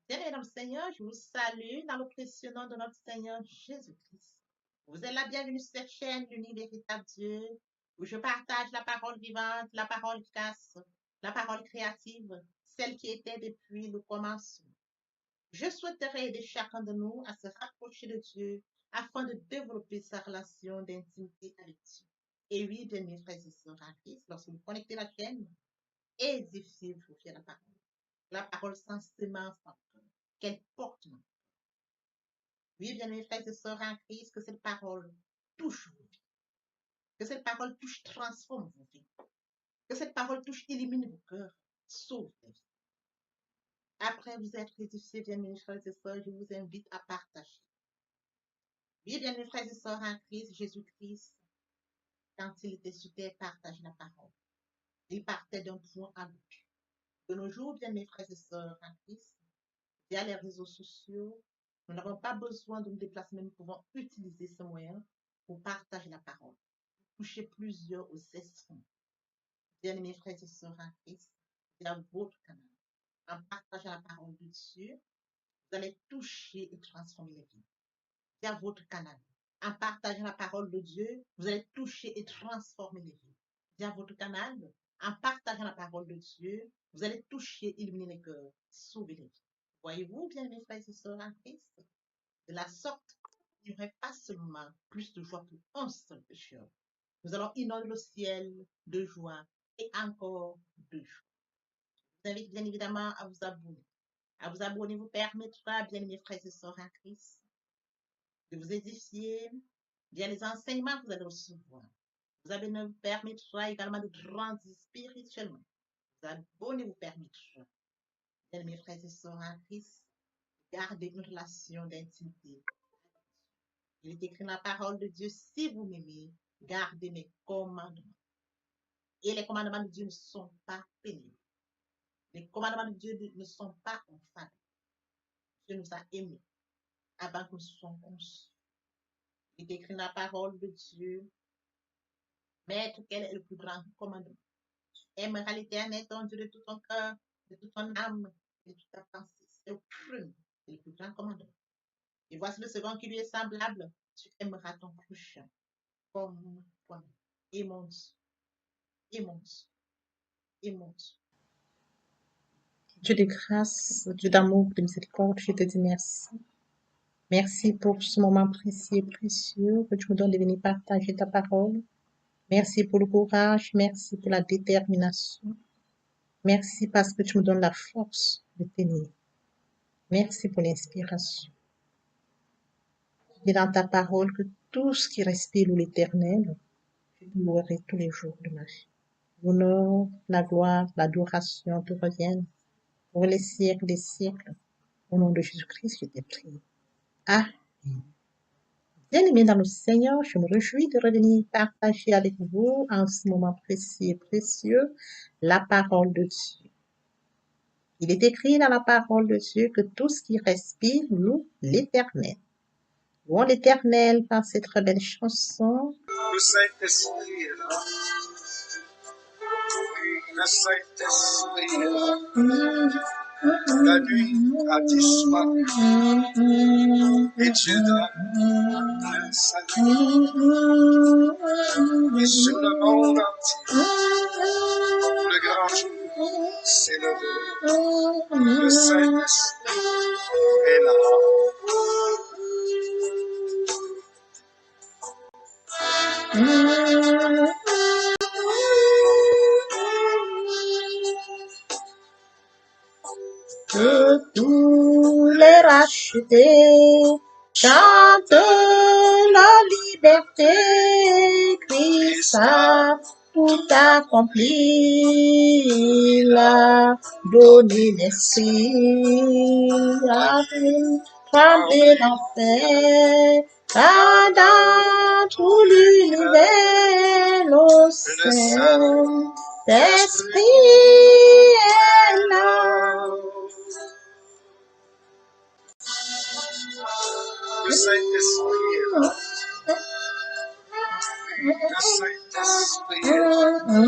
Bien-aimés dans le Seigneur, je vous salue dans le précieux nom de notre Seigneur Jésus-Christ. Vous êtes la bienvenue sur cette chaîne, l'unique véritable Dieu, où je partage la parole vivante, la parole efficace, la parole créative, celle qui était depuis le commencement. Je souhaiterais aider chacun de nous à se rapprocher de Dieu afin de développer sa relation d'intimité avec Dieu. Et oui, bien-aimés frères et sœurs en Christ, lorsque vous connectez la chaîne, édifiez-vous sur la parole. La parole sans semence en cœur, qu'elle porte. Oui, bien-aimés frères et sœurs en Christ, que cette parole touche vos vies, que cette parole touche, transforme vos vies, que cette parole touche, illumine vos cœurs, sauve les vies. Après vous être édifiés, bien-aimés frères et sœurs, je vous invite à partager. Oui, bien-aimés frères et sœurs en Christ, Jésus-Christ, quand il était sur terre, partage la parole. Il partait d'un point à l'autre. De nos jours, bien-aimés frères et sœurs en Christ, via les réseaux sociaux, nous n'avons pas besoin de nous déplacer, mais nous pouvons utiliser ce moyen pour partager la parole, toucher plusieurs aux esprits. Bien-aimés frères et sœurs en Christ, via votre canal, en partageant la parole de Dieu, vous allez toucher et transformer les vies. Via votre canal, en partageant la parole de Dieu, vous allez toucher et transformer les vies. Via votre canal, en partageant la parole de Dieu, vous allez toucher, illuminer les cœurs, sauver les vies. Voyez-vous, bien-aimés frères et sœurs en Christ, de la sorte, il n'y aurait pas seulement plus de joie pour un seul pécheur. Nous allons inonder le ciel de joie et encore de joie. Je vous invite bien évidemment à vous abonner. À vous abonner vous permettra, bien aimés frères et sœurs en Christ, de vous édifier via les enseignements que vous allez recevoir. Vous abonner vous permettra également de grandir spirituellement. Vous abonner vous permettra, bien aimés frères et sœurs en Christ, de garder une relation d'intimité. Il est écrit dans la parole de Dieu, si vous m'aimez, gardez mes commandements. Et les commandements de Dieu ne sont pas pénibles. Les commandements de Dieu ne sont pas infâmes. Dieu nous a aimés avant que nous soyons conçus. Il est écrit dans la parole de Dieu, Maître, quel est le plus grand commandement? Tu aimeras l'Éternel, ton Dieu, de tout ton cœur, de toute ton âme, et de toute ta pensée. C'est le premier, c'est le plus grand commandement. Et voici le second qui lui est semblable. Tu aimeras ton prochain comme toi-même. Et mon Dieu, et mon Dieu, et mon Dieu. Dieu de grâce, Dieu d'amour, de miséricorde, je te dis merci. Merci pour ce moment précieux et précieux que tu me donnes de venir partager ta parole. Merci pour le courage, merci pour la détermination. Merci parce que tu me donnes la force de tenir. Merci pour l'inspiration. Et dans ta parole que tout ce qui respire l'Éternel, je te louerai tous les jours de ma vie. L'honneur, la gloire, l'adoration te reviennent pour les siècles des siècles. Au nom de Jésus-Christ, je t'ai prié. Amen. Bien-aimés dans le Seigneur, je me réjouis de revenir partager avec vous en ce moment précieux et précieux la parole de Dieu. Il est écrit dans la parole de Dieu que tout ce qui respire loue l'Éternel. Louons l'Éternel par cette très belle chanson. Le Saint-Esprit est là. Le Saint-Esprit est là. La nuit a disparu et Dieu donne le salut. Et sur le monde entier, le grand jour s'est levé. Le Saint-Esprit est là. Que tous les rachetés chantent la liberté, Christ a tout accompli, il a donné l'esprit, a tremblé l'enfer, car dans tout l'univers, le Saint-Esprit est là. Le Saint-Esprit est là. Le Saint-Esprit est là.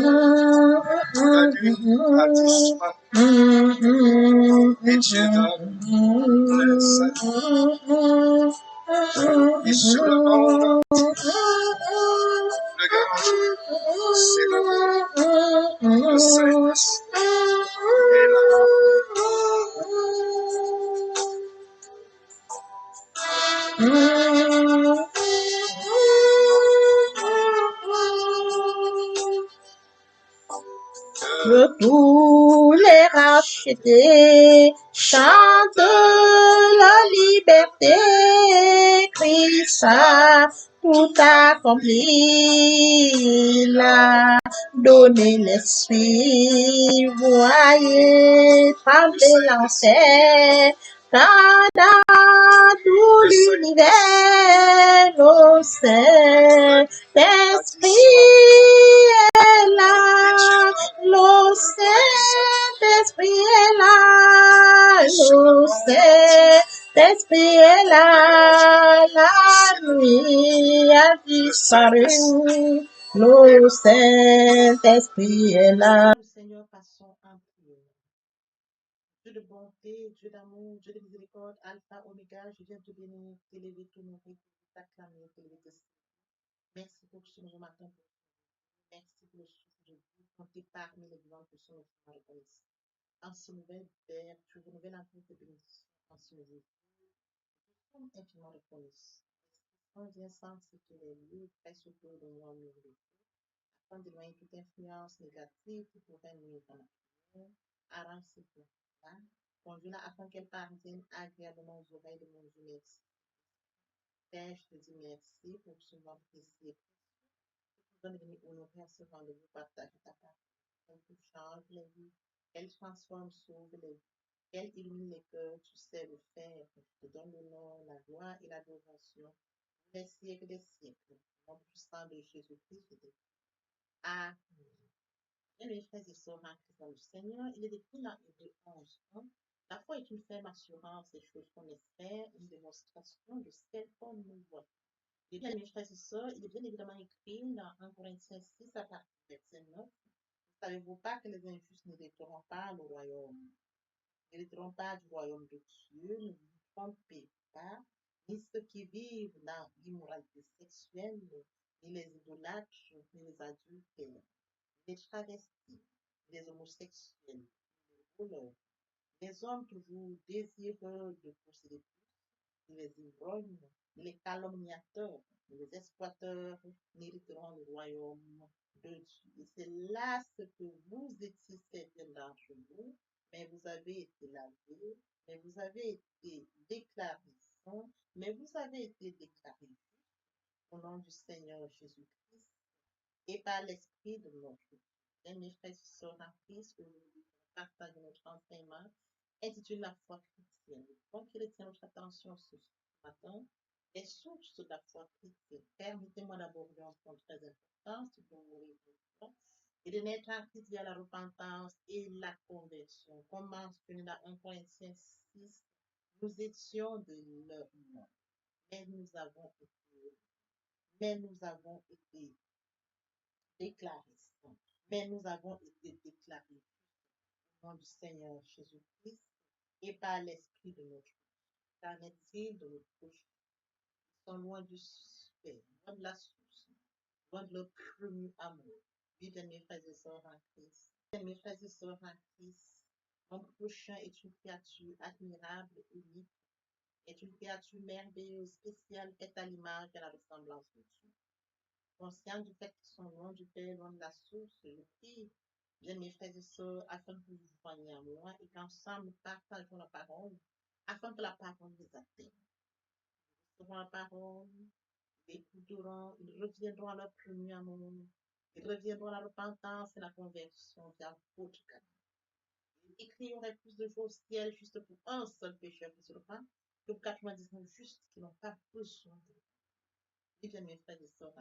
La nuit a disparu Et Dieu donne plein salut. Et sur le monde, le grand jour, c'est le Saint-Esprit est là. Que tous les rachetés chantent la liberté. Christ a tout accompli. Il a donné l'esprit. Voyez trembler l'enfer. Quand dans tout l'univers, le Saint-Esprit est là. Le Saint-Esprit est là. Le Saint-Esprit est là. La nuit a disparu. Le Saint-Esprit est là. Seigneur, passons en prière. Dieu de bonté, Dieu d'amour, Dieu de miséricorde, Alpha, Oméga, je viens te bénir, t'élever, t'honorer, t'acclamer, t'élever. Merci pour ce nouveau matin. Merci pour le souffle de vie, compter parmi les vivants que sont les frères et sœurs. En ce nouvel Père, tu renouvelles encore tes bénédictions en ce nouveau jour. Comme infiniment reconnaissant. On vient sans ce que les lieux pressent autour de moi en murmure. Afin d'éloigner toute influence négative qui pourrait nuire dans la prière, arrange ces plans-là. Conduis-la afin qu'elle parvienne agréablement aux oreilles de mon Dieu. Merci. Père, je te dis merci pour ce moment précieux. Donne de venir honorer à ce rendez-vous, partager ta parole. Elle change les vies, elle transforme, sauve les vies, elle illumine les cœurs, tu sais le faire. Je te donne l'honneur, la gloire et l'adoration. Les siècles des siècles. Au nom puissant de Jésus-Christ. Amen. Bien, mes frères et sœurs en Christ dans le Seigneur, il est écrit dans Hébreux 11. La foi est une ferme assurance des choses qu'on espère, une démonstration de celles qu'on ne voit. Et bien, mes frères et sœurs, il est bien évidemment écrit dans 1 Corinthiens 6 à partir du verset 9. Ne savez-vous pas que les injustes n'hériteront pas le royaume? N'hériteront pas du royaume de Dieu, ne vous trompez pas, ni ceux qui vivent dans l'immoralité sexuelle, ni les idolâtres, ni les adultères, les travestis, les homosexuels, les voleurs, les hommes toujours désireux de posséder plus, les ivrognes, les calomniateurs, les exploiteurs n'hériteront le royaume de Dieu. Et c'est là ce que vous étiez certains d'entre vous, mais vous avez été lavés, mais vous avez été déclarés saints, mais vous avez été déclarés au nom du Seigneur Jésus-Christ et par l'Esprit de notre Dieu. Mes frères et sœurs en Christ, aujourd'hui, on partage notre enseignement intitulé La foi chrétienne. Donc, il retient notre attention ce matin, les sources de la foi chrétienne. Permettez-moi d'aborder un point très important, si vous voulez, et de naître en Christ via la repentance et la conversion. Comme mentionné dans 1 Corinthiens 6, nous étions de leur monde, mais nous avons été déclarés saints, mais nous avons été déclarés au nom du Seigneur Jésus-Christ et par l'Esprit de notre Dieu. Qu'en est-il de nos proches? Ils sont loin du Père, loin de la source, loin de leur premier amour. Oui, bien mes frères et sœurs en Christ. Bien mes frères et sœurs en Christ, mon prochain est une créature admirable, unique, est une créature merveilleuse, spéciale, faite à l'image et à la ressemblance de Dieu. Conscient du fait qu'ils sont loin du Père, loin de la source, je prie, bien mes frères et sœurs, afin que vous vous joigniez à moi et qu'ensemble nous partageons la parole, afin que la parole vous atteigne. Nous recevons la parole, ils écouteront, ils reviendront à leur premier amour, ils reviendront à la repentance et la conversion vers votre canal. Il crierait plus de jours au ciel juste pour un seul pécheur qui se repent que pour 99 justes qui n'ont pas besoin de vous. Et bien mes frères et sœurs,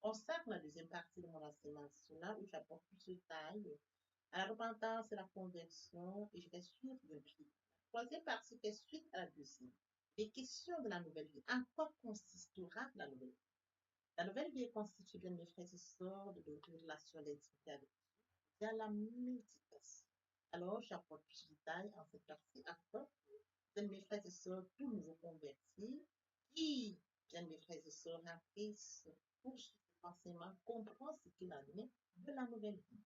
consacre la deuxième partie de mon enseignement là où j'apporte plus de détails à la repentance et la conversion et je vais suivre le pied. La troisième partie fait suite à la deuxième. Les questions de la nouvelle vie. En quoi consistera la nouvelle vie? La nouvelle vie est constituée, bien mes frères et sœurs, de relation d'intimité avec Dieu, via la méditation. Alors, j'apporte plus de détails en cette partie afin de mes frères et sœurs, tous nouveaux convertis, qui, bien mes frères et sœurs, en Christ, poursuivent l'enseignement, comprend ce qu'il en est de la nouvelle vie.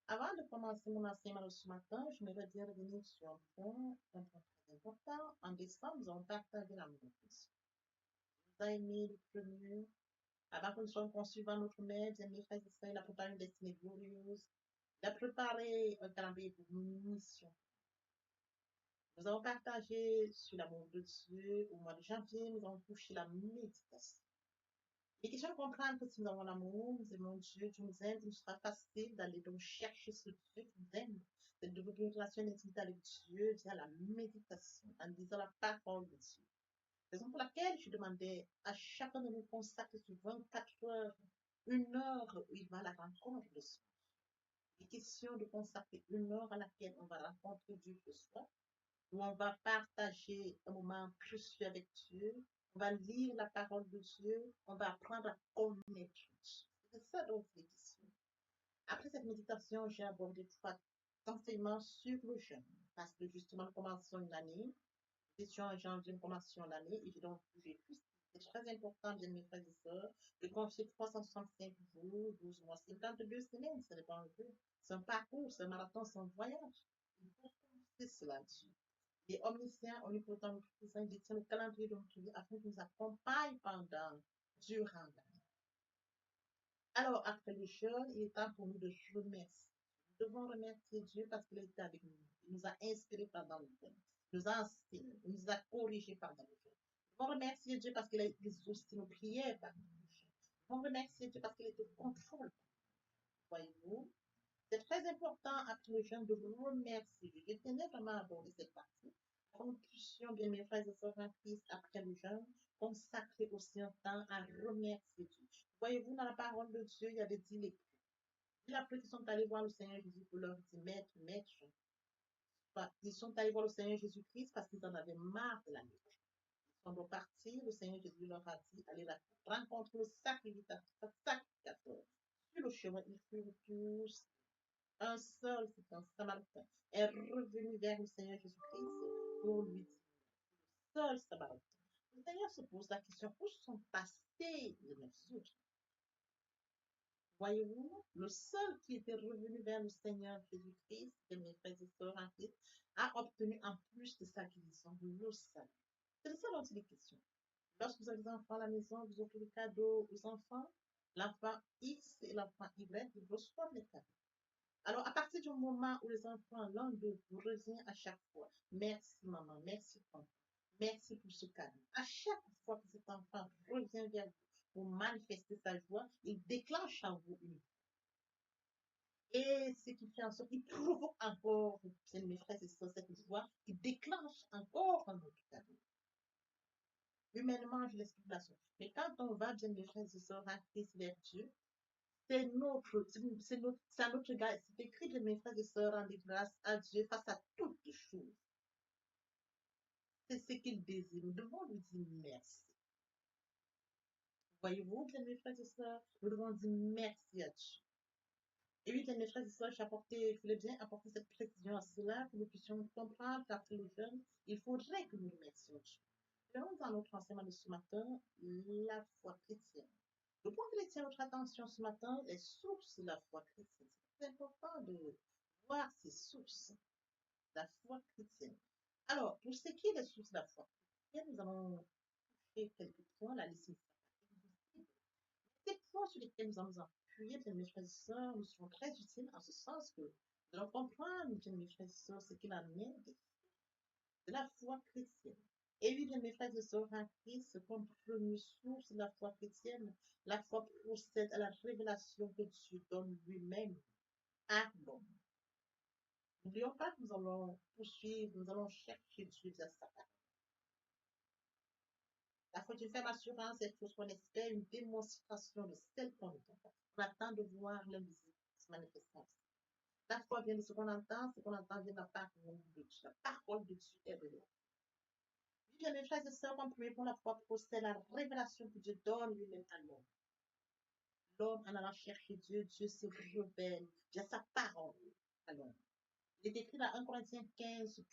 Avant de commencer mon enseignement de ce matin, je me bien revenir sur un point très important. En décembre, nous avons partagé l'amour de Christ. Vous avez aimé le premier. Avant que nous soyons conçus par notre mère, bien mes frères et sœurs, il a préparé une destinée glorieuse. Il a préparé un calendrier pour une mission. Nous avons partagé sur l'amour de Dieu. Au mois de janvier, nous avons touché la méditation. Il est question de comprendre que si nous avons l'amour, nous aimons Dieu, Dieu nous aime, il sera facile d'aller donc chercher ce Dieu qui nous aime, de développer une relation d'intimité avec Dieu via la méditation, en disant la parole de Dieu. Raison pour laquelle je demandais à chacun de nous consacrer sur 24 heures, 1 heure où il va à la rencontre de soi. Il est question de consacrer 1 heure à laquelle on va rencontrer Dieu ce soir, où on va partager un moment précieux avec Dieu, on va lire la parole de Dieu, on va apprendre à connaître Dieu. C'est ça donc les questions. Après cette méditation, j'ai abordé 3 enseignements sur le jeûne, parce que justement, nous commençons une année, question en janvier, nous commençons l'année, et j'ai donc bougé plus. C'est très important, bien mes frères et sœurs, de confier 365 jours, 12 mois, 52 semaines, ça dépend un peu. C'est un parcours, c'est un marathon, c'est un voyage. Il faut penser cela dessus. Il est omniscient, omnipotent, omniprésent, il détient le calendrier de notre vie afin qu'il nous accompagne durant l'année. Alors, après le jeûne, il est temps pour nous de remercier. Nous devons remercier Dieu parce qu'il est avec nous. Il nous a inspirés pendant le jeûne. Il nous a enseigné, il nous a corrigés pendant le jeûne. Nous devons remercier Dieu parce qu'il a exaucé nos prières pendant le jeûne. Nous devons remercier Dieu parce qu'il est au contrôle. Voyez-vous, c'est très important après le jeûne de remercier Dieu. Je tenais vraiment à aborder cette partie. Nous puissions, bien mes frères et sœurs en Christ, après le jeûne, consacrer aussi un temps à remercier Dieu. Voyez-vous, dans la parole de Dieu, il y avait 10 lépreux. Les lépreux qui sont allés voir le Seigneur Jésus pour leur dire, Maître, Maître, ils sont allés voir le Seigneur Jésus-Christ parce qu'ils en avaient marre de la lèpre. Ils sont repartis, le Seigneur Jésus leur a dit, allez rencontrer le sacrificateur. Sur le chemin, ils furent tous. Un seul, c'est un Samaritain, est revenu vers le Seigneur Jésus-Christ pour lui dire, le seul Samaritain. Le Seigneur se pose la question, où sont passés les 9 autres? Voyez-vous, le seul qui était revenu vers le Seigneur Jésus-Christ, et mes frères et sœurs en Christ, a obtenu en plus de sa guérison le salut. C'est de ça dont il est question. Lorsque vous avez des enfants à la maison, vous offrez des cadeaux aux enfants, l'enfant X et l'enfant Y, ils reçoivent les cadeaux. Alors, à partir du moment où les enfants, l'un d'eux, vous revient à chaque fois, merci maman, merci papa, merci pour ce cadeau. À chaque fois que cet enfant revient vers vous pour manifester sa joie, il déclenche en vous une. Et ce qui fait en sorte qu'il provoque encore, c'est mes frères et sœurs, cette joie, qui déclenche encore un autre cadeau. Humainement, je l'explique la chose. Mais quand on va, bien mes frères et sœurs, à Christ vers Dieu, c'est à notre gars. C'est écrit de mes frères et sœurs, rendre grâce à Dieu face à toutes choses. C'est ce qu'il désire. Nous devons lui dire merci. Voyez-vous, bien mes frères et sœurs, nous devons dire merci à Dieu. Et oui, bien mes frères et sœurs, je voulais bien apporter cette précision à cela, que nous puissions comprendre qu'après le jeûne, il faudrait que nous remercions Dieu. Nous dans notre enseignement de ce matin, la foi chrétienne. Le point qui retient notre attention ce matin, les sources de la foi chrétienne. C'est important de voir ces sources de la foi chrétienne. Alors, pour ce qui est des sources de la foi chrétienne, nous allons toucher quelques points. La liste est des points sur lesquels nous allons nous appuyer, bien mes frères et sœurs, nous seront très utiles en ce sens que nous allons comprendre, bien mes frères et sœurs, ce qu'il en est de la foi chrétienne. Et oui, bien mes frères et sœurs en Christ, comme première source de la foi chrétienne, la foi procède à la révélation que Dieu donne lui-même à l'homme. N'oublions pas que nous allons poursuivre, nous allons chercher Dieu via sa parole. La foi d'une ferme assurance est chose qu'on espère, une démonstration de celle qu'on entend. On attend de voir l'invisible se manifester. La foi vient de ce qu'on entend vient de la parole de Dieu. La parole de Dieu est révélée. Bien, mes frères et sœurs, comme premier point, la foi procède à la révélation que Dieu donne lui-même à l'homme. L'homme, en allant chercher Dieu, Dieu se révèle via sa parole à l'homme. Il est écrit dans 1 Corinthiens 15,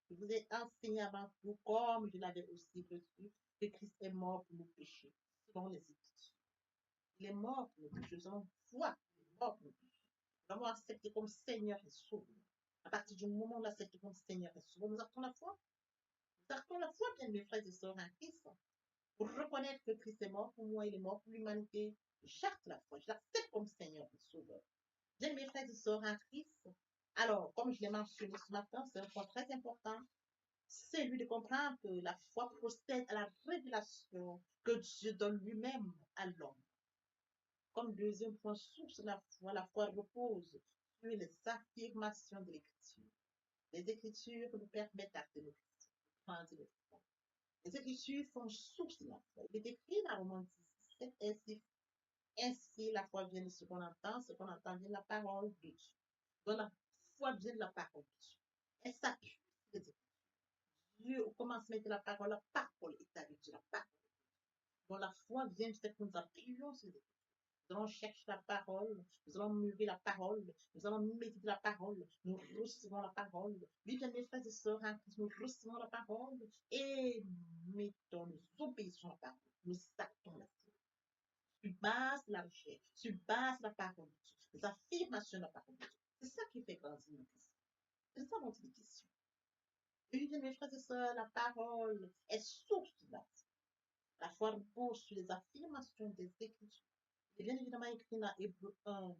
je vous ai enseigné avant tout, comme je l'avais aussi reçu, que Christ est mort pour nos péchés, selon les Écritures. Il est mort pour nos péchés, nous avons foi qu'il est mort pour nos péchés. Nous l'avons accepté comme Seigneur et Sauveur. À partir du moment où on l'accepte comme Seigneur et Sauveur, nous acceptons la foi. Nous acceptons la foi, bien mes frères et sœurs en Christ. Pour reconnaître que Christ est mort pour moi, il est mort pour l'humanité. J'accepte la foi, je l'accepte comme Seigneur et Sauveur. Bien mes frères et sœurs en Christ. Alors, comme je l'ai mentionné ce matin, c'est un point très important. C'est lui de comprendre que la foi procède à la révélation que Dieu donne lui-même à l'homme. Comme deuxième point source de la foi repose sur les affirmations de l'Écriture. Les Écritures nous permettent d'acter nos foi. Les Écritures font source de la foi. Il est écrit dans Romains 17, ainsi la foi vient de ce qu'on entend vient de la parole de Dieu. Donc la foi vient de la parole de Dieu. Elle s'appuie sur les Écritures. Dieu, au commencement de la parole est avec Dieu, la parole. Donc la foi vient du fait que nous appuyons sur les Écritures. Nous allons chercher la parole, nous allons mûrir la parole, nous allons méditer la parole, nous recevons la parole. Oui, bien mes frères et sœurs, nous recevons la parole et nous obéissons à la parole. Nous actons la foi. Sur base de la recherche, sur base de la parole de Dieu, des affirmations de la parole de Dieu. C'est ça qui fait grandir nos questions. C'est ça dont il est question. Oui, bien mes frères et sœurs, la parole est source de la foi. La foi repose sur les affirmations des Écritures. Il est bien évidemment écrit dans Hébreux 1,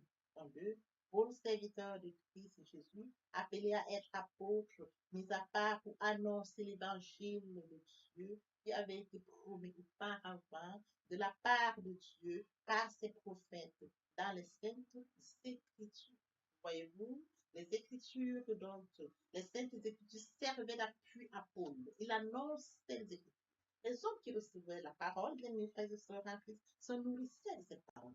2, Paul, serviteur de Christ Jésus, appelé à être apôtre, mis à part pour annoncer l'évangile de Dieu qui avait été promis auparavant de la part de Dieu par ses prophètes dans les saintes Écritures. Voyez-vous, les Écritures, donc, les saintes Écritures servaient d'appui à Paul. Il annonce les Écritures. Les hommes qui recevaient la parole, bien mes frères et sœurs en Christ, se nourrissaient de cette parole.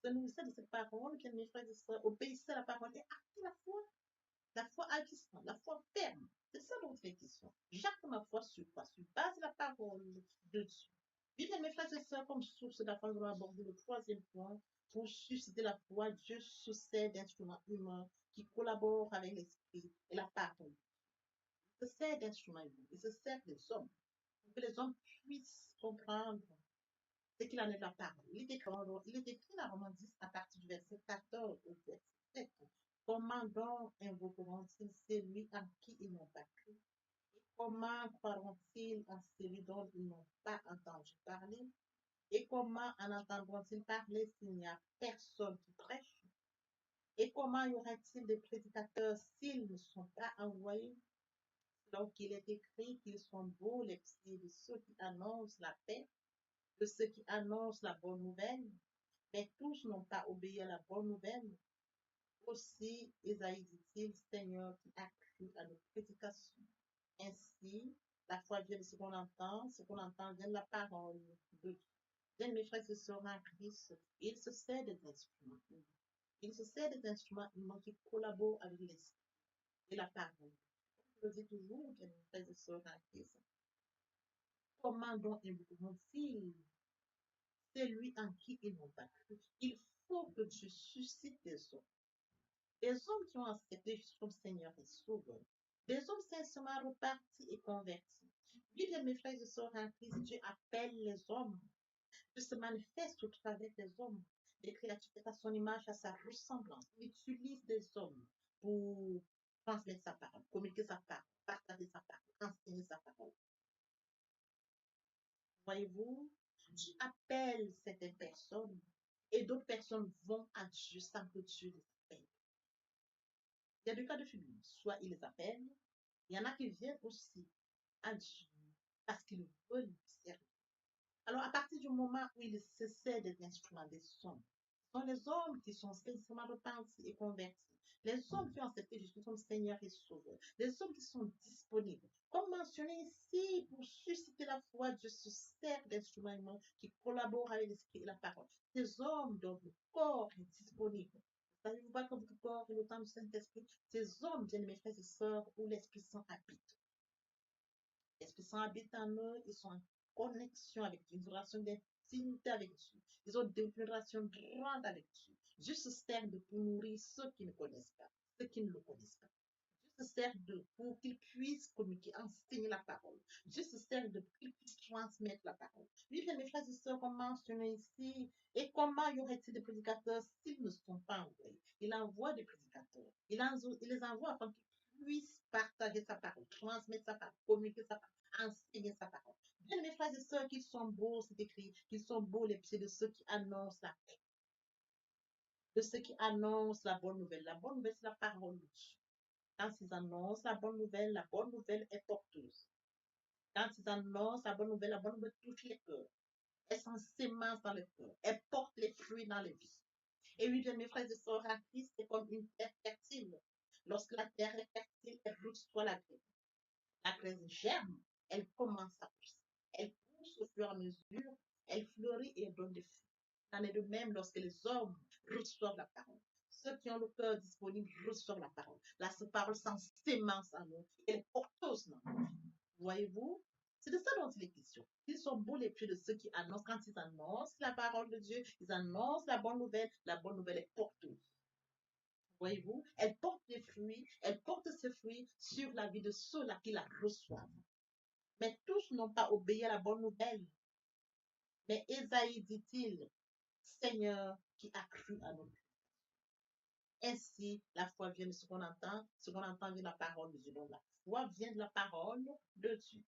Se nourrissaient de cette parole, bien mes frères et sœurs, obéissaient à la parole et actaient la foi agissante, la foi ferme. C'est ça dont il est question. J'acte ma foi sur quoi? Sur base de la parole de Dieu. Bien mes frères et sœurs, comme source de la foi, nous allons aborder le troisième point. Pour susciter la foi, Dieu succède d'instruments humains qui collaborent avec l'esprit et la parole. Il se sert d'instruments humains, il se sert des hommes pour que les hommes puissent comprendre ce qu'il en est de la parole. Il est écrit dans Romains 10 à partir du verset 14 au verset 7. Comment donc invoqueront-ils celui en qui ils n'ont pas cru? Et comment croiront-ils en celui dont ils n'ont pas entendu parler? Et comment en entendront-ils parler s'il n'y a personne qui prêche? Et comment y aura-t-il des prédicateurs s'ils ne sont pas envoyés? Donc il est écrit qu'ils sont beaux les pieds de ceux qui annoncent la paix, de ceux qui annoncent la bonne nouvelle, mais tous n'ont pas obéi à la bonne nouvelle. Aussi, Isaïe dit-il, Seigneur qui a cru à nos prédications. Ainsi, la foi vient de ce qu'on entend vient de la parole de Dieu. Bien, mes frères et sœurs en Christ, il se sert des instruments. Il se sert des instruments humains qui collaborent avec l'esprit et la parole. Je le dis toujours, bien, mes frères et sœurs en Christ. Comment donc invoqueront-ils celui en qui ils n'ont pas cru? Il faut que Dieu suscite des hommes qui ont accepté Jésus comme Seigneur et Sauveur, des hommes sincèrement repartis et convertis. Oui, bien, mes frères et sœurs en Christ, Dieu appelle les hommes. Dieu se manifeste au travers des hommes, des créatures à son image, à sa ressemblance. Il utilise des hommes pour transmettre sa parole, communiquer sa parole, partager sa parole, enseigner sa parole. Voyez-vous, Dieu appelle certaines personnes et d'autres personnes vont à Dieu sans que Dieu les appelle. Il y a deux cas de figure. Soit il les appelle, il y en a qui viennent aussi à Dieu parce qu'ils veulent lui servir. Alors, à partir du moment où il se sert des instruments, des hommes, ce sont les hommes qui sont sincèrement repentis et convertis. Les hommes qui ont accepté Jésus comme Seigneur et Sauveur. Les hommes qui sont disponibles. Comme mentionné ici, pour susciter la foi, Dieu se sert d'instruments humains qui collaborent avec l'esprit et la parole. Ces hommes dont le corps est disponible. Savez-vous pas que votre corps est le temps du Saint-Esprit? Ces hommes, bien mes frères et sœurs, où l'Esprit Saint habite. L'Esprit Saint habite en eux, ils sont en connexion avec Dieu, une relation d'intimité avec Dieu. Ils ont une relation grande avec Dieu. Dieu se sert de pour nourrir ceux qui ne connaissent pas, ceux qui ne le connaissent pas. sert pour qu'il puisse communiquer, enseigner la parole. Dieu se sert de pour qu'il puisse transmettre la parole. Oui, bien, mes frères et sœurs, comme mentionné ici, et comment y aurait-il des prédicateurs s'ils ne sont pas envoyés? Il envoie des prédicateurs. Il les envoie afin qu'ils puissent partager sa parole, transmettre sa parole, communiquer sa parole, enseigner sa parole. Bien, mes frères et sœurs, qu'ils sont beaux, c'est écrit, qu'ils sont beaux les pieds de ceux qui annoncent la paix, de ceux qui annoncent la bonne nouvelle. La bonne nouvelle, c'est la parole de Dieu. Quand ils annoncent la bonne nouvelle est porteuse. Quand ils annoncent la bonne nouvelle touche les cœurs. Elle s'ensémence dans les cœurs. Elle porte les fruits dans les vies. Et oui, bien, mes frères et sœurs, la Christ, c'est comme une terre fertile. Lorsque la terre est fertile, elle reçoit la graine. La graine germe, elle commence à pousser. Elle pousse au fur et à mesure, elle fleurit et elle donne des fruits. Il en est de même lorsque les hommes reçoivent la parole. Ceux qui ont le cœur disponible reçoivent la parole. La parole s'ensémence en nous. Elle est porteuse dans nous. Voyez-vous? C'est de ça dont il est question. Ils sont beaux les pieds de ceux qui annoncent. Quand ils annoncent la parole de Dieu, ils annoncent la bonne nouvelle. La bonne nouvelle est porteuse. Voyez-vous? Elle porte des fruits. Elle porte ses fruits sur la vie de ceux-là qui la reçoivent. Mais tous n'ont pas obéi à la bonne nouvelle. Mais Ésaïe dit-il, Seigneur qui a cru à nous. Ainsi, la foi vient de ce qu'on entend vient de la parole de Dieu. Donc, la foi vient de la parole de Dieu.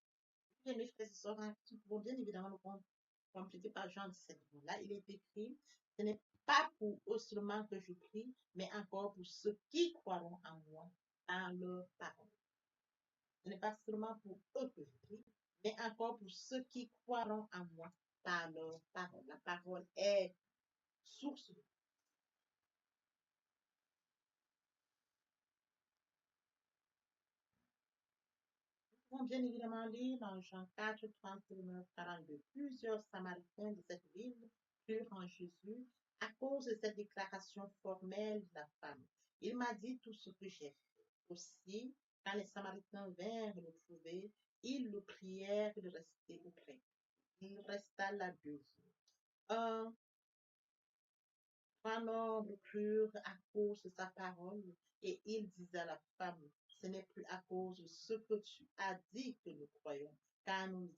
Bien, mes frères et sœurs, qui pourront bien évidemment nous compléter par Jean 17. Là, il est écrit, ce n'est pas pour eux seulement que je prie, mais encore pour ceux qui croiront en moi par leur parole. Ce n'est pas seulement pour eux que je prie, mais encore pour ceux qui croiront en moi par leur parole. La parole est source. Nous pouvons bien évidemment lire dans Jean 4, 39, 42. Plusieurs Samaritains de cette ville crurent en Jésus à cause de cette déclaration formelle de la femme. Il m'a dit tout ce que j'ai fait. Aussi, quand les Samaritains vinrent le trouver, ils le prièrent de rester auprès. Il resta là 2 jours. Un grand nombre crurent à cause de sa parole, et il disait à la femme, ce n'est plus à cause de ce que tu as dit que nous croyons, car nous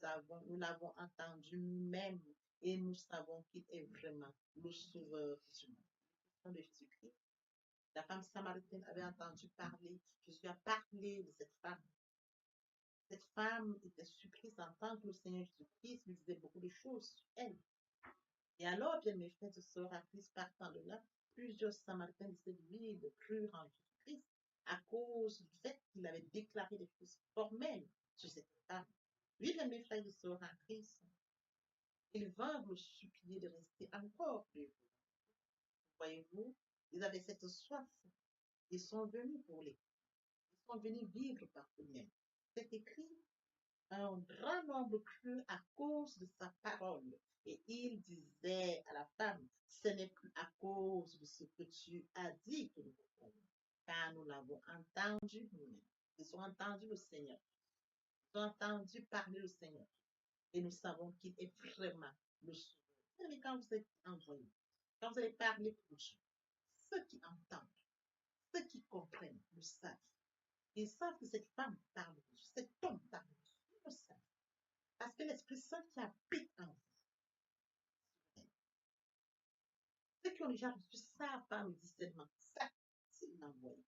l'avons entendu nous-mêmes, et nous savons qu'il est vraiment le sauveur du monde. De Jésus-Christ. La femme samaritaine avait entendu parler, Jésus a parlé de cette femme. Cette femme était surprise d'entendre que le Seigneur Jésus-Christ lui disait beaucoup de choses sur elle. Et alors, bien mes frères et sœurs, à Christ partant de là, plusieurs Samaritains de cette ville crurent en Jésus-Christ à cause du fait qu'il avait déclaré des choses formelles sur cette femme. Oui, bien mes frères et sœurs, en Christ, ils vinrent le supplier de rester encore plus. Voyez-vous, ils avaient cette soif. Ils sont venus pour les. Ils sont venus vivre par eux-mêmes. C'est écrit, un grand nombre crut à cause de sa parole. Et il disait à la femme, ce n'est plus à cause de ce que tu as dit que nous croyons, car nous l'avons entendu nous-mêmes. Ils ont entendu le Seigneur. Ils ont entendu parler le Seigneur. Et nous savons qu'il est vraiment le Sauveur. Mais quand vous êtes envoyé, quand vous allez parler pour Dieu, ceux qui entendent, ceux qui comprennent, le savent. Ils savent que cette femme parle de Dieu, cet homme parle de Dieu. Ils le savent. Parce que l'Esprit Saint qui habite en vous. Ceux qui ont déjà reçu ça par le discernement, ça, c'est un envoyé.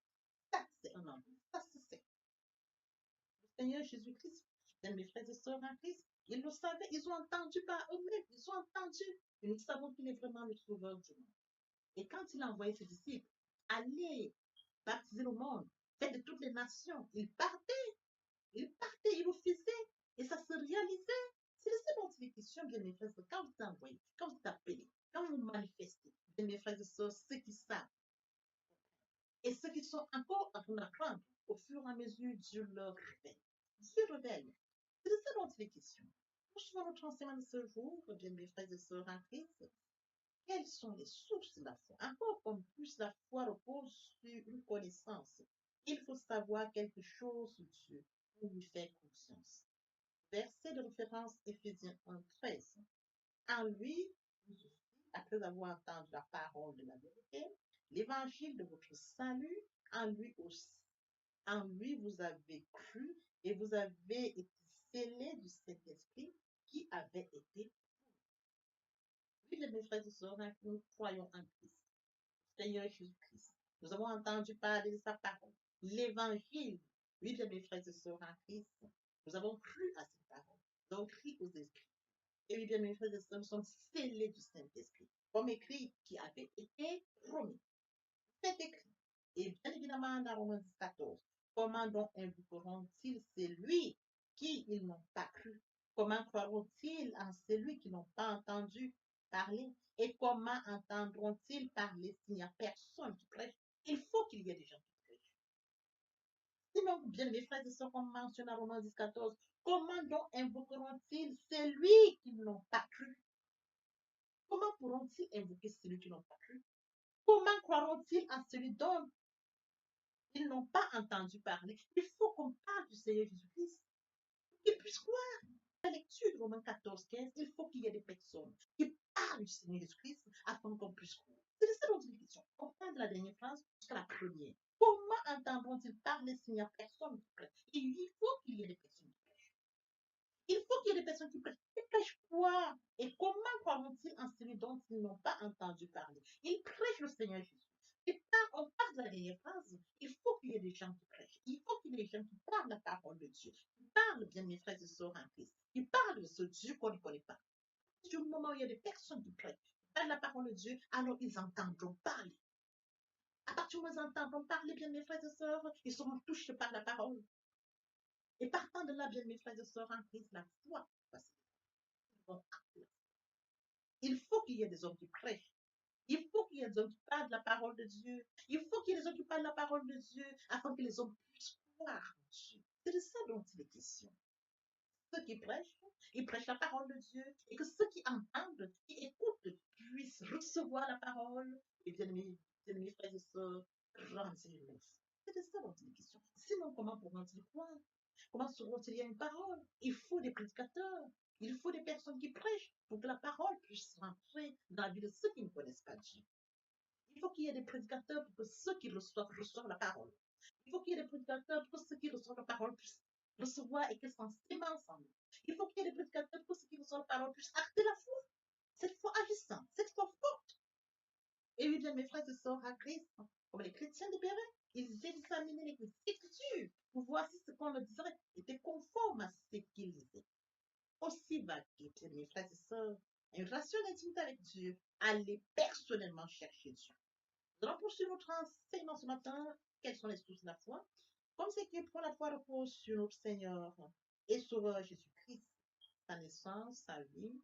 Ça, c'est un envoyé. Ça, c'est le Seigneur Jésus-Christ. Mes frères et sœurs en Christ, ils le savaient, ils ont entendu par eux-mêmes, ils ont entendu. Et nous savons qu'il est vraiment le sauveur du monde. Et quand il a envoyé ses disciples, allez baptiser le monde, faites de toutes les nations, il partait, il le faisait, et ça se réalisait. C'est de ce dont il est question, bien mes frères et sœurs, quand vous êtes envoyé, quand vous êtes appelé, quand vous manifestez, bien mes frères et sœurs, ceux qui savent, et ceux qui sont encore en train d'apprendre, au fur et à mesure, Dieu leur révèle. Dieu révèle. C'est de ça dont il est question. Poursuivons notre enseignement de ce jour, bien mes frères et sœurs en Christ. Quelles sont les sources de la foi? Encore comme plus la foi repose sur une connaissance. Il faut savoir quelque chose sur Dieu pour lui faire confiance. Verset de référence Éphésiens 1:13. En lui, vous aussi, après avoir entendu la parole de la vérité, l'évangile de votre salut, en lui aussi, En lui, vous avez cru et vous avez été scellés du Saint-Esprit qui avait été. Oui, mes frères et sœurs, hein, nous croyons en Christ, Seigneur Jésus-Christ. Nous avons entendu parler de sa parole, l'évangile. Oui, mes frères et sœurs en Christ, nous avons cru à cette parole, nous avons cru aux esprits. Et oui, bien, mes frères et sœurs, nous sommes scellés du Saint-Esprit, comme écrit qui avait été promis. C'est écrit. Et bien évidemment, dans Romains 14, comment donc invoqueront-ils celui qui ils n'ont pas cru? Comment croiront-ils en celui qui n'ont pas entendu parler? Et comment entendront-ils parler s'il n'y a personne qui prêche? Il faut qu'il y ait des gens qui prêchent. Sinon, bien mes frères et sœurs, comme mentionné dans Romains 14, comment donc invoqueront-ils celui qui n'ont pas cru? Comment pourront-ils invoquer celui qui n'ont pas cru? Comment croiront-ils en celui dont ils n'ont pas entendu parler? Il faut qu'on parle du Seigneur Jésus-Christ. Qu'ils puissent croire. La lecture de Romains 14, 15, il faut qu'il y ait des personnes qui parlent du Seigneur Jésus-Christ afin qu'on puisse croire. C'est de ça dont il est question. On parle de la dernière phrase jusqu'à la première. Comment entendront-ils parler s'il n'y a personne qui prêche? Il faut qu'il y ait des personnes qui prêchent. Il faut qu'il y ait des personnes qui prêchent. Ils prêchent quoi? Et comment croiront-ils en celui dont ils n'ont pas entendu parler? Ils prêchent le Seigneur Jésus. Et on parle de la dernière phrase. Il faut qu'il y ait des gens qui prêchent. Il faut qu'il y ait des gens qui parlent la parole de Dieu. Qui parlent bien, mes frères et sœurs en Christ. Qui parlent de ce Dieu qu'on ne connaît pas. Du moment où il y a des personnes qui prêchent, qui parlent la parole de Dieu, alors ils entendront parler. À partir du moment où ils entendront parler, bien, mes frères et sœurs, ils seront touchés par la parole. Et partant de là, bien, mes frères et sœurs en Christ, la foi vont appeler. Il faut qu'il y ait des hommes qui prêchent. Il faut qu'il y ait des hommes qui parlent de la parole de Dieu. Il faut qu'il y ait des hommes qui parlent de la parole de Dieu afin que les hommes puissent croire en Dieu. C'est de ça dont il est question. Ceux qui prêchent, ils prêchent la parole de Dieu et que ceux qui entendent, qui écoutent, puissent recevoir la parole et bien mes frères et sœurs, grandir. C'est de ça dont il est question. Sinon, comment pourront-ils croire? Comment sauront-ils une parole? Il faut des prédicateurs. Il faut des personnes qui prêchent pour que la parole puisse rentrer dans la vie de ceux qui ne connaissent pas Dieu. Il faut qu'il y ait des prédicateurs pour que ceux qui reçoivent la parole. Il faut qu'il y ait des prédicateurs pour que ceux qui reçoivent la parole puissent recevoir et qu'elle s'enseigne ensemble. Il faut qu'il y ait des prédicateurs pour que ceux qui reçoivent la parole puissent acter la foi. Cette foi agissante, cette foi forte. Et oui, bien, mes frères et sœurs à Christ, comme les chrétiens libérés, ils examinaient les Écritures pour voir si ce qu'on leur disait était conforme à ce qu'ils disaient. Aussi vaguer, mes frères et sœurs, une relation d'intimité avec Dieu, aller personnellement chercher Dieu. Nous allons poursuivre notre enseignement ce matin. Quelles sont les sources de la foi? Comme c'est qui pour la foi repose sur notre Seigneur et Sauveur Jésus-Christ, sa naissance, sa vie,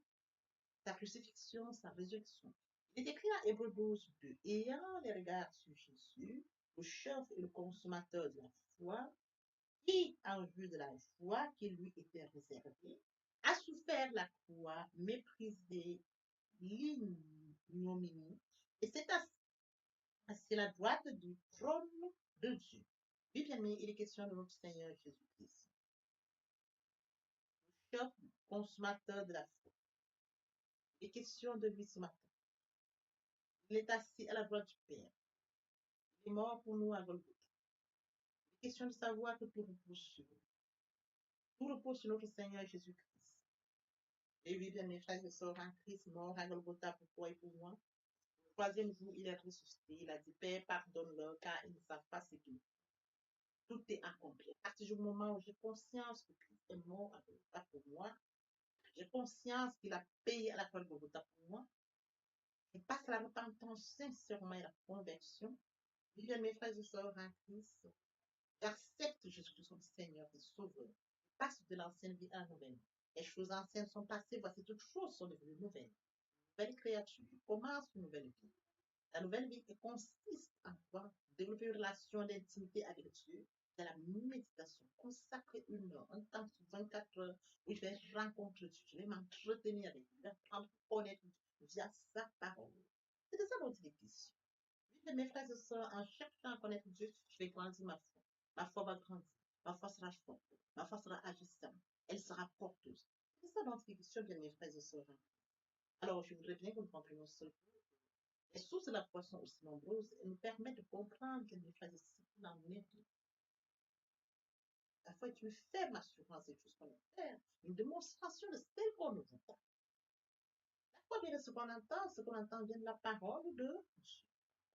sa crucifixion, sa résurrection. Il est écrit à Hébreux 12, 2. Ayant les regards sur Jésus, le chef et le consommateur de la foi, qui, en vue de la foi qui lui était réservée, a souffert la croix, méprisé l'ignominie, et s'est assis à la droite du trône de Dieu. Oui, bien aimé, il est question de notre Seigneur Jésus-Christ, le chef consommateur de la foi. Il est question de lui ce matin. Il est assis à la droite du Père. Il est mort pour nous à Golgotha. Il est question de savoir que tout repose sur lui. Tout repose sur notre Seigneur Jésus-Christ. Et oui, bien mes frères et sœurs en Christ, mort à Golgotha pour toi et pour moi. Le troisième jour, il est ressuscité. Il a dit, Père, pardonne-leur car ils ne savent pas ce qu'ils font. Tout est accompli. À partir du moment où j'ai conscience que Christ est mort à Golgotha pour moi, j'ai conscience qu'il a payé à la croix de Golgotha pour moi, je passe à la repentance sincèrement et la conversion. Et bien mes frères et sœurs en Christ, j'accepte Jésus-Christ comme Seigneur et Sauveur. Je passe de l'ancienne vie à la nouvelle. Les choses anciennes sont passées, voici toutes choses sont devenues nouvelles. Nouvelle créature, je commence une nouvelle vie. La nouvelle vie consiste en quoi? Développer une relation d'intimité avec Dieu, de la méditation, consacrer une heure, un temps sur 24 heures où je vais rencontrer Dieu, je vais m'entretenir avec lui, je vais apprendre à connaître Dieu via sa parole. C'est de ça dont il est question. Oui, mes frères et sœurs, en cherchant à connaître Dieu, je vais grandir ma foi. Ma foi va grandir. Ma foi sera forte. Ma foi sera agissante. Elle sera porteuse. C'est ça dont il est question, bien mes frères et sœurs. Alors, je voudrais bien que nous comprenions cela. Les sources de la foi sont aussi nombreuses et nous permettent de comprendre que mes frères et sœurs, dans notre vie, foi est une ferme assurance des choses qu'on espère, une démonstration de ce qu'on nous entend. La foi vient de ce qu'on entend vient de la parole de Dieu.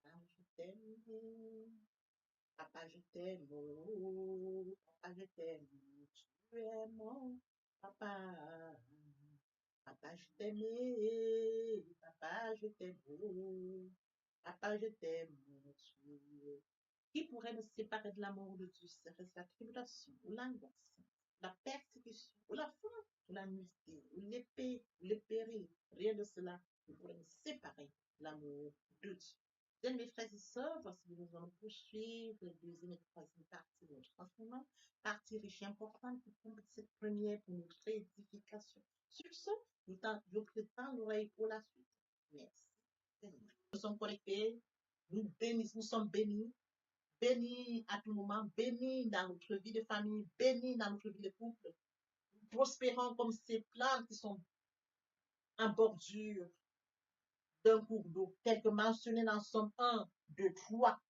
Papa, je t'aime. Papa, je t'aime. Oh, papa, je t'aime. Tu es mon papa. Papa, je t'aime. Papa, je t'aime. Oh, papa, je t'aime. Qui pourrait nous séparer de l'amour de Dieu? Serait-ce la tribulation, ou l'angoisse, la persécution, ou la faim, ou la nuit, ou l'épée, ou le péril? Rien de cela ne pourrait nous séparer de l'amour de Dieu. Bien, mes frères et sœurs, voici que nous allons poursuivre la deuxième et troisième partie de notre enseignement, partie riche et importante pour cette première pour notre édification. Sur ce, je prétends l'oreille pour la suite. Merci. Nous sommes connectés, nous sommes bénis, bénis à tout moment, bénis dans notre vie de famille, bénis dans notre vie de couple. Nous prospérons comme ces plantes qui sont en bordure d'un cours d'eau, tel que mentionné dans Somme 1, 2, 3.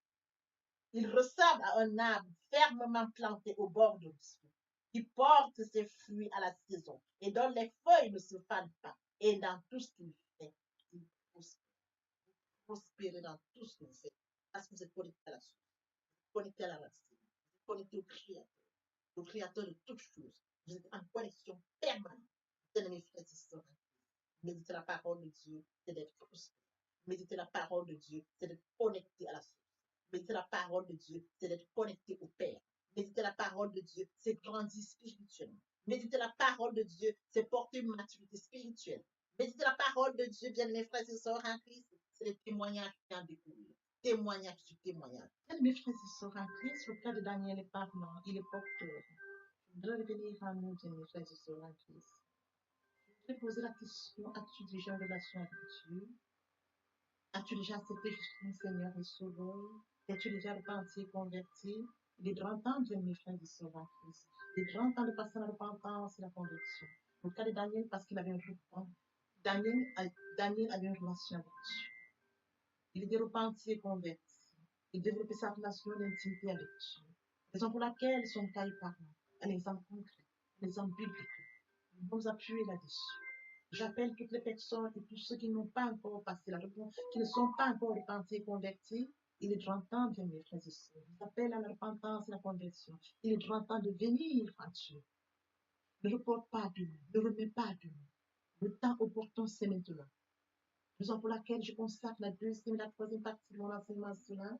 Il ressemble à un arbre fermement planté au bord de l'eau, qui porte ses fruits à la saison et dont les feuilles ne se fanent pas. Et dans tout ce qu'il fait, il prospère dans tout ce qu'il fait. Parce que vous êtes connecté à la source, connecté à la racine, connecté au Créateur de toutes choses. Vous êtes en connexion permanente. Bien-aimés frères et sœurs, méditer la parole de Dieu, c'est d'être prospère. Méditer la parole de Dieu, c'est d'être connecté à la source. Méditer la parole de Dieu, c'est d'être connecté au Père. Méditer la parole de Dieu, c'est grandir spirituellement. Méditer la parole de Dieu, c'est porter une maturité spirituelle. Méditer la parole de Dieu, bien mes frères et sœurs en Christ, c'est le témoignage qui en découle. Témoignage sur témoignage. Bien mes frères et sœurs en Christ, le cas de Daniel est parlant, il est porteur. Je voudrais revenir à nous, bien mes frères et sœurs en Christ. Je voudrais poser la question, as-tu déjà une relation avec Dieu? As-tu déjà accepté Jésus comme Seigneur et Sauveur? Es-tu déjà repenti et converti? Il est grand temps, bien mes frères et sœurs en Christ. Il est grand temps de passer la repentance et la conversion. Dans le cas de Daniel, parce qu'il avait un repent. Daniel avait une relation avec Dieu. Il était repenti et converti. Il développait sa relation d'intimité avec Dieu. Raison pour laquelle son cas est parlant. Un exemple concret, un exemple biblique. Nous nous appuyer là-dessus. J'appelle toutes les personnes et tous ceux qui n'ont pas encore passé la repentance, qui ne sont pas encore repentis et convertis. Il est grand temps, bien mes frères et sœurs. J'appelle à la repentance et la conversion. Il est grand temps de venir à Dieu. Ne reporte pas demain, ne remets pas demain. Le temps opportun, c'est maintenant. Raison pour laquelle je consacre la deuxième et la troisième partie de mon enseignement à cela.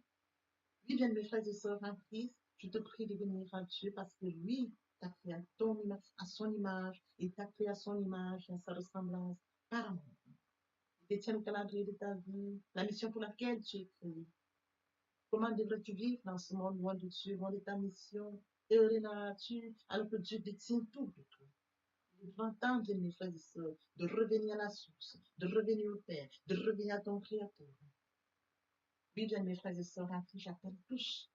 Oui, bien mes frères et sœurs en Christ, je te prie de venir à Dieu parce que lui t'a créé à son image, il t'a créé à son image et à sa ressemblance par amour. Il détient le calendrier de ta vie, la mission pour laquelle tu es créé. Comment devrais-tu vivre dans ce monde loin de Dieu, loin de ta mission, heureux dans la nature, alors que Dieu détient tout de toi? Il est grand temps, bien mes frères et sœurs, de revenir à la source, de revenir au Père, de revenir à ton Créateur. Oui, bien mes frères et sœurs, à qui j'appelle tous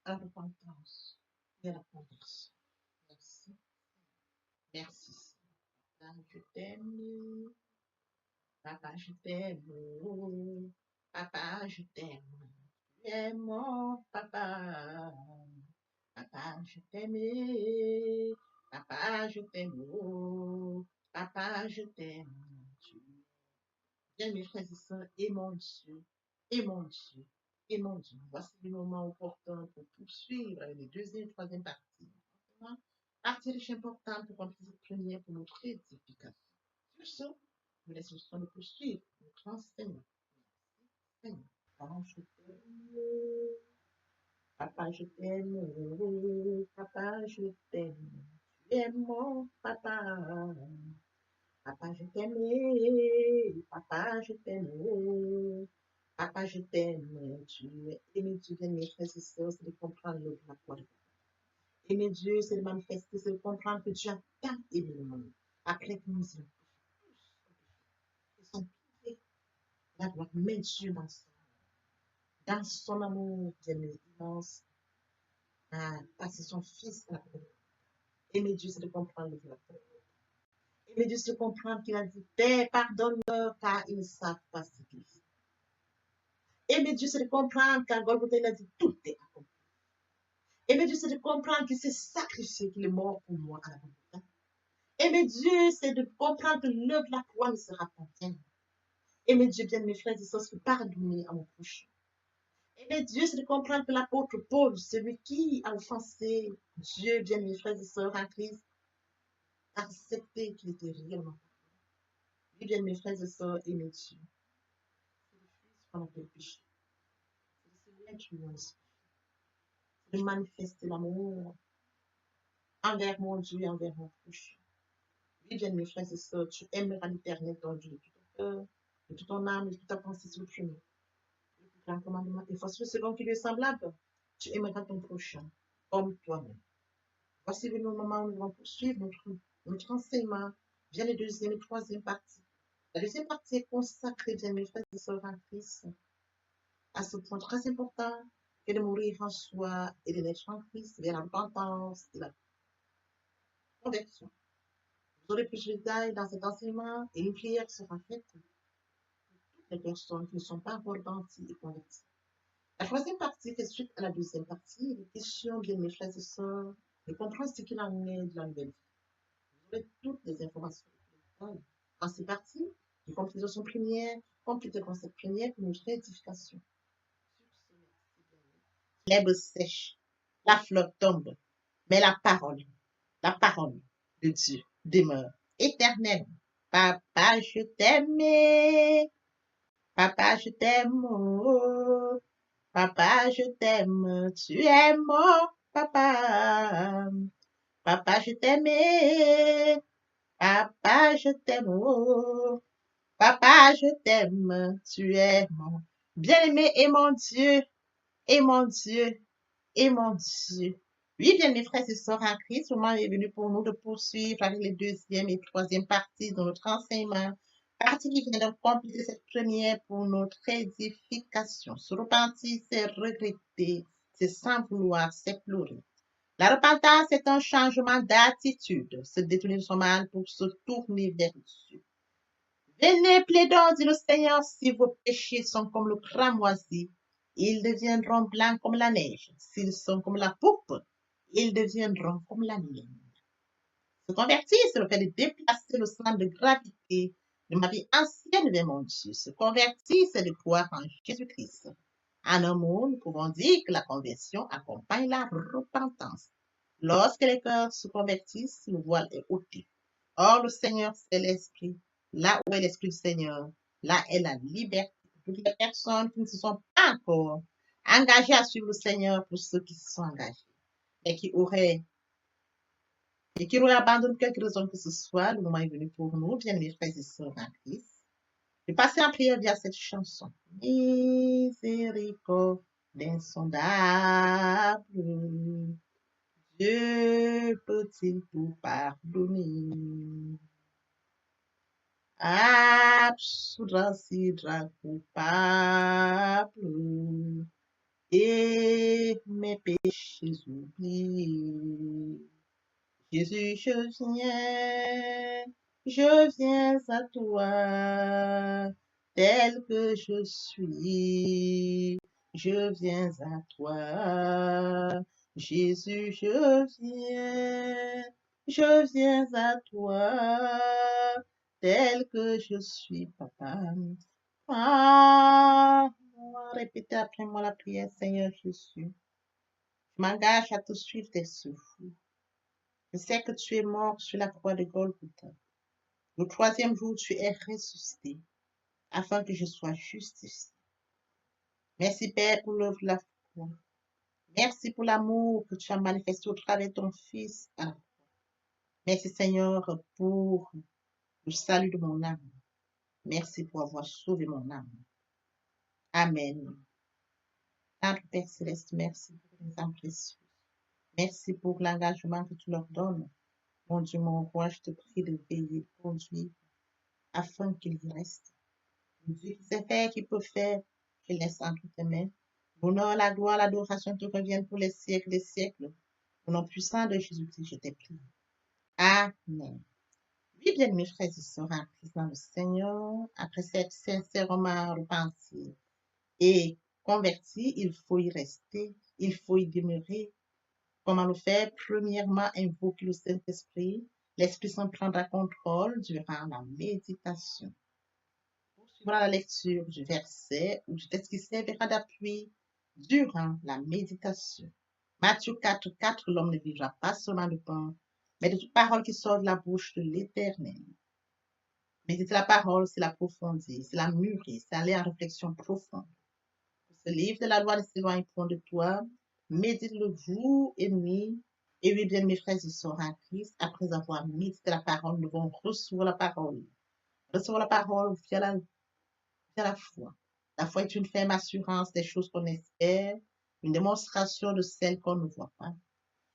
à la repentance et à la conversion. Merci. Merci. Papa, je t'aime. Papa, je t'aime. Papa, je t'aime. Tu es mon papa. Papa, je t'aime. Papa, je t'aime. Papa, je t'aime. Bien, mes frères et sœurs, et mon Dieu, et mon Dieu, et mon Dieu. Voici le moment opportun pour poursuivre les deuxième et troisième parties. Partie riche importante pour remplir cette première pour notre édification. Sur ce, nous laissons le temps de poursuivre notre enseignement. Merci. Papa, je t'aime. Papa, je t'aime. Papa, je t'aime. Tu es mon papa. Papa, je t'aime. Papa, je t'aime. Papa, je t'aime. Tu es aimé, tu viens, mes frères et sœurs, c'est de comprendre le la foi de Papa. Aimer Dieu, c'est de manifester, c'est de comprendre que Dieu a tant aimé le monde. Après que nous y sont privés, la gloire, mais Dieu dans son amour, bien immense, a passé son Fils à la croix. Aimer Dieu, c'est de comprendre le la foi. Aimer Dieu, c'est de comprendre qu'il a dit, Père, pardonne-leur, car ils ne savent pas ce qu'ils font. Aimer Dieu, c'est de comprendre qu'à Golgotha, il a dit, tout est accompli. Aimer Dieu, c'est de comprendre qu'il s'est sacrifié, qu'il est mort pour moi à la croix. Aimer Dieu, c'est de comprendre que l'œuvre de la croix ne sera pas vaine. Aimer Dieu, bien mes frères et sœurs, c'est pardonner à mon prochain. Aimer Dieu, c'est de comprendre que l'apôtre Paul, celui qui a offensé Dieu, bien mes frères et sœurs en Christ, a accepté qu'il était réellement. Oui, bien mes frères et sœurs, aimer Dieu. C'est de fuir ce qu'on appelle le péché. C'est de se mettre loin de de manifester l'amour envers mon Dieu et envers mon prochain. Oui, bien mes frères et sœurs, tu aimeras l'Éternel ton Dieu de tout ton cœur, de toute ton âme, de toute ta pensée sur le chemin. Le plus grand commandement est facile, second qui lui est semblable. Tu aimeras ton prochain comme toi-même. Voici le moment où nous allons poursuivre notre enseignement via les deuxième et troisième parties. La deuxième partie est consacrée, bien mes frères et sœurs en Christ, à ce point très important que de mourir en soi et de naître en Christ vers la repentance et la conversion. Vous aurez plus de détails dans cet enseignement et une prière sera faite pour toutes les personnes qui ne sont pas encore repenties et converties. La troisième partie fait suite à la deuxième partie. Il est question, bien mes frères et sœurs, de comprendre ce qu'il en est de la nouvelle vie. Vous aurez toutes les informations dans ces parties, y compris leçon première, compris le concept première pour notre édification. L'herbe sèche, la fleur tombe, mais la parole de Dieu demeure éternelle. Papa, je t'aime, papa, je t'aime, oh. Papa, je t'aime, tu es mon papa. Papa, je t'aime, papa, je t'aime, oh. Papa, je t'aime, tu es mon bien-aimé et mon Dieu, et mon Dieu, et mon Dieu. Oui, bien mes frères et sœurs en Christ, le moment est venu pour nous de poursuivre avec les deuxième et troisième parties de notre enseignement. Partie qui vient de compléter cette première pour notre édification. Se repentir, c'est regretter, c'est sans vouloir, c'est pleurer. La repentance est un changement d'attitude, se détourner de son mal pour se tourner vers Dieu. Venez, plaidons, dit le Seigneur, si vos péchés sont comme le cramoisi, ils deviendront blancs comme la neige. S'ils sont comme la poupe, ils deviendront comme la laine. Se convertir, c'est le fait de déplacer le centre de gravité de ma vie ancienne vers mon Dieu. Se convertir, c'est de croire en Jésus-Christ. En un mot, nous pouvons dire que la conversion accompagne la repentance. Lorsque les cœurs se convertissent, le voile est ôté. Or, le Seigneur, c'est l'Esprit. Là où est l'Esprit du Seigneur, là est la liberté. Pour toutes les personnes qui ne se sont pas encore engagées à suivre le Seigneur, pour ceux qui se sont engagés et qui auraient abandonné quelque raison que ce soit, le moment est venu pour nous, bien mes frères et sœurs en Christ, de passer en prière via cette chanson. Miséricorde insondable, Dieu peut-il tout pardonner? Absoudre si coupable et mes péchés oubliés. Jésus, je viens à toi, tel que je suis. Je viens à toi, Jésus, je viens à toi, tel que je suis, papa. Ah, répétez après moi la prière, Seigneur Jésus. Je m'engage à te suivre tes souffles. Je sais que tu es mort sur la croix de Golgotha. Le troisième jour, tu es ressuscité afin que je sois justifié. Merci, Père, pour l'œuvre de la foi. Merci pour l'amour que tu as manifesté au travers de ton Fils. Merci, Seigneur, pour le salut de mon âme. Merci pour avoir sauvé mon âme. Amen. Notre Père Céleste, merci pour les âmes précieuses. Merci pour l'engagement que tu leur donnes. Mon Dieu, mon roi, je te prie de veiller, de conduire, afin qu'ils y restent. Dieu qui sait faire, qui peut faire, je laisse entre tes mains. L'honneur, la gloire, l'adoration te reviennent pour les siècles des siècles. Au nom puissant de Jésus-Christ, je t'ai prié. Amen. Oui, bien, mes frères et sœurs en Christ dans le Seigneur, après cette sincèrement repentie et convertie, il faut y rester, il faut y demeurer, Comment le faire? Premièrement, invoquer le Saint-Esprit. L'Esprit Saint prendra contrôle durant la méditation. Poursuivra la lecture du verset ou du texte qui servira d'appui durant la méditation. Matthieu 4:4, l'homme ne vivra pas seulement de pain, mais de toute parole qui sort de la bouche de l'Éternel. Méditer la parole, c'est l'approfondir, c'est la mûrir, c'est aller en réflexion profonde. Ce livre de la loi ne s'éloigne point de toi. Médite-le jour et nuit. Et oui, bien, mes frères et sœurs en Christ, après avoir médité la parole, nous devons recevoir la parole. Recevoir la parole via la foi. La foi est une ferme assurance des choses qu'on espère, une démonstration de celles qu'on ne voit pas.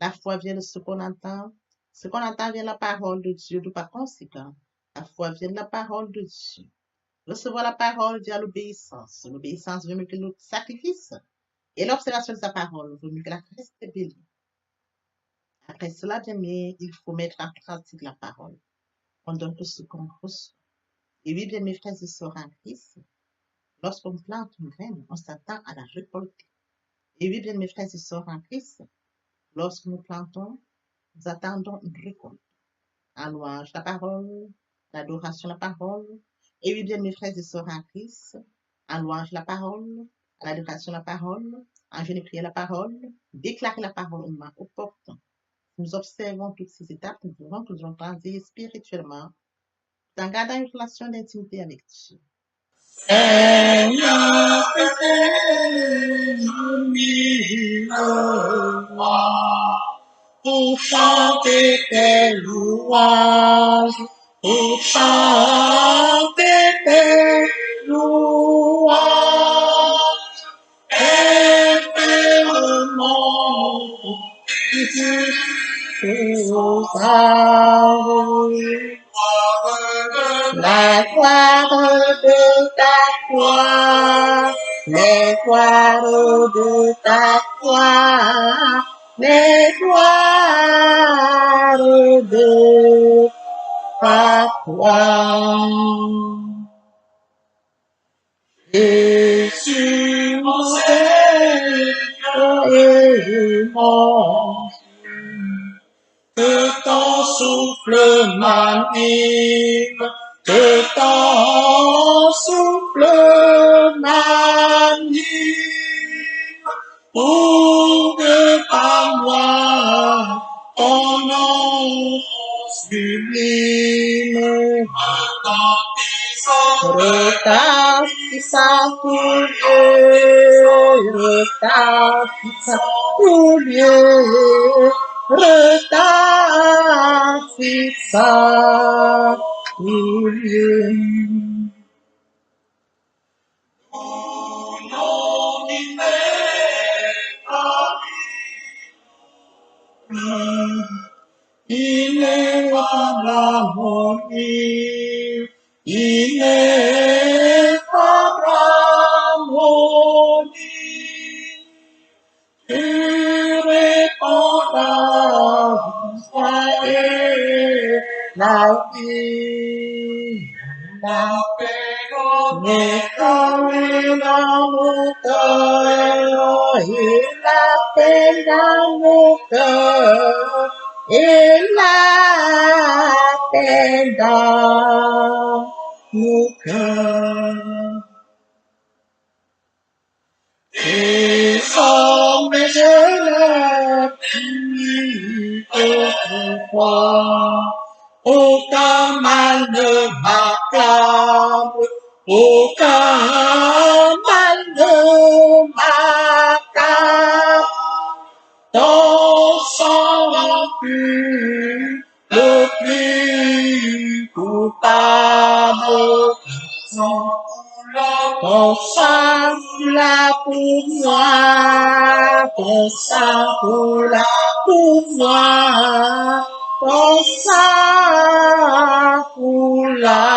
La foi vient de ce qu'on entend. Ce qu'on entend vient de la parole de Dieu, de par conséquent. La foi vient de la parole de Dieu. Recevoir la parole via l'obéissance. L'obéissance veut mieux que le sacrifice. Et l'observation de sa parole vaut mieux que la rébellion. Après cela, bien aimé, il faut mettre en pratique la parole. On donne tout ce qu'on reçoit. Et oui, bien mes frères et sœurs en Christ, lorsqu'on plante une graine, on s'attend à la récolter. Et oui, bien mes frères et sœurs en Christ, lorsque nous plantons, nous attendons une récolte. En louange la parole, l'adoration la parole. Et oui, bien mes frères et sœurs en Christ, en louange la parole, à l'adoration la parole, en jeûne et prière la parole, déclarer la parole au moment opportun. Nous observons toutes ces étapes, nous devons toujours grandir spirituellement, en gardant une relation d'intimité avec Dieu. Seigneur, pour chanter tes louanges, pour chanter tes louanges, éternellement, la gloire de ta gloire, les gloires de ta gloire, les gloires de ta gloire. Jésus, mon Seigneur et mon que ton souffle m'anime, que ton souffle m'anime, pour que par moi ton nom sublime retentissant pour Dieu, retentissant pour Dieu, retentissant pour Dieu. Au nom ineffable harmonie, ineffable harmonie, tu réponds la vie, la paix dans mon cœur, et la paix dans mon cœur, et la paix dans mon cœur. Et sans mes élèves, autrefois, aucun mal ne m'accable, aucun mal ne m'accable. Ton sang pur, le plus coupable, ton sang là pour moi, ton sang là pour moi, ton sang là